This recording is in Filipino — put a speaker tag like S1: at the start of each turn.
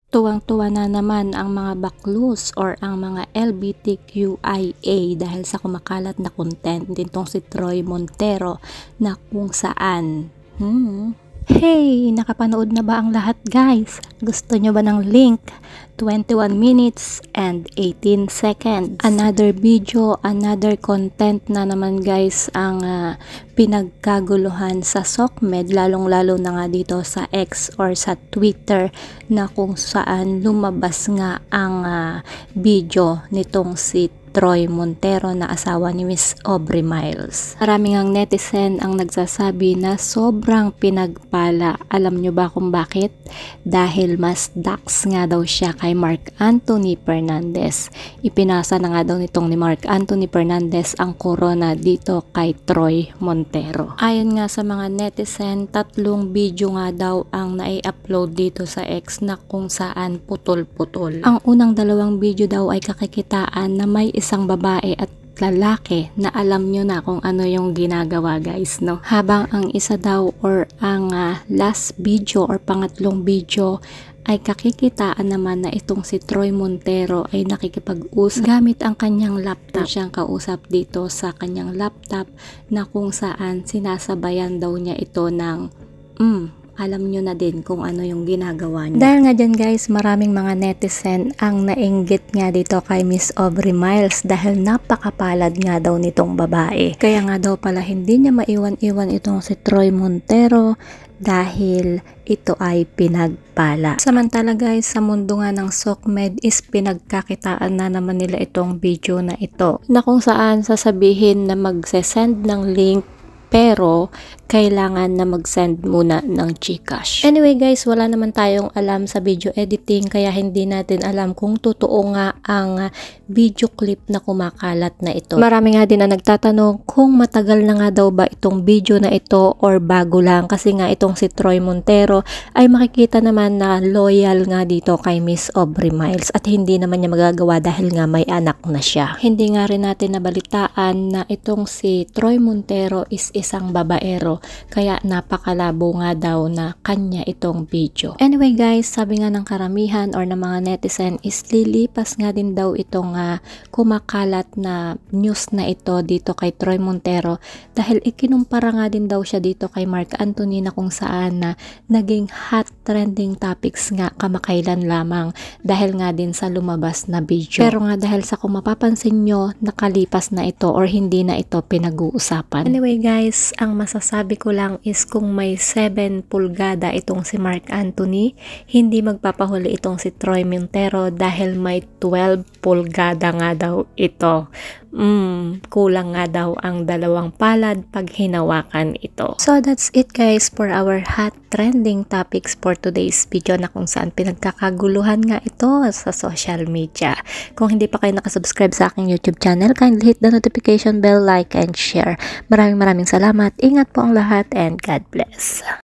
S1: Tuwang-tuwa na naman ang mga baklus or ang mga LGBTQIA dahil sa kumakalat na content nitong si Troy Montero na kung saan Hey! Nakapanood na ba ang lahat, guys? Gusto nyo ba ng link? 21 minutes and 18 seconds. Another video, another content na naman, guys, ang pinagkaguluhan sa SOCMED, lalong-lalo na nga dito sa X or sa Twitter, na kung saan lumabas nga ang video nitong si Troy Montero na asawa ni Miss Aubrey Miles. Maraming ang netizen ang nagsasabi na sobrang pinagpala. Alam nyo ba kung bakit? Dahil mas dax nga daw siya kay Mark Anthony Fernandez. Ipinasa na nga daw nitong ni Mark Anthony Fernandez ang corona dito kay Troy Montero. Ayon nga sa mga netizen, 3 video nga daw ang nai-upload dito sa X na kung saan putol-putol. Ang unang 2 video daw ay kakikitaan na may isang babae at lalaki na alam nyo na kung ano yung ginagawa, guys, no? Habang ang isa daw or ang last video or pangatlong video ay kakikitaan naman na itong si Troy Montero ay nakikipag-usap gamit ang kanyang laptop. Siyang kausap dito sa kanyang laptop na kung saan sinasabayan daw niya ito ng alam nyo na din kung ano yung ginagawa niya. Dahil nga dyan, guys, maraming mga netizen ang nainggit nga dito kay Miss Aubrey Miles dahil napakapalad nga daw nitong babae. Kaya nga daw pala hindi niya maiwan-iwan itong si Troy Montero dahil ito ay pinagpala. Samantala, guys, sa mundo nga ng SOCMED is pinagkakitaan na naman nila itong video na ito na kung saan sasabihin na magse-send ng link pero kailangan na mag-send muna ng GCash. Anyway, guys, wala naman tayong alam sa video editing kaya hindi natin alam kung totoo nga ang video clip na kumakalat na ito. Marami nga din na nagtatanong kung matagal na nga daw ba itong video na ito or bago lang, kasi nga itong si Troy Montero ay makikita naman na loyal nga dito kay Miss Aubrey Miles at hindi naman niya magagawa dahil nga may anak na siya. Hindi nga rin natin nabalitaan na itong si Troy Montero is isang babaero, kaya napakalabo nga daw na kanya itong video. Anyway, guys, sabi nga ng karamihan or ng mga netizen is lilipas nga din daw itong kumakalat na news na ito dito kay Troy Montero dahil ikinumpara nga din daw siya dito kay Mark Anthony na kung saan naging hot trending topics nga kamakailan lamang dahil nga din sa lumabas na video. Pero nga dahil sa kung mapapansin nyo, nakalipas na ito or hindi na ito pinag-uusapan. Anyway, guys, ang masasabi ko lang is kung may 7 pulgada itong si Mark Anthony, hindi magpapahuli itong si Troy Montero dahil may 12 pulgada nga daw ito. Kulang nga daw ang 2 palad pag hinawakan ito. So that's it, guys, for our hot trending topics for today's video na kung saan pinagkakaguluhan nga ito sa social media. Kung hindi pa kayo nakasubscribe sa aking YouTube channel, kindly hit the notification bell, like and share. Maraming salamat. Ingat po ang lahat and God bless.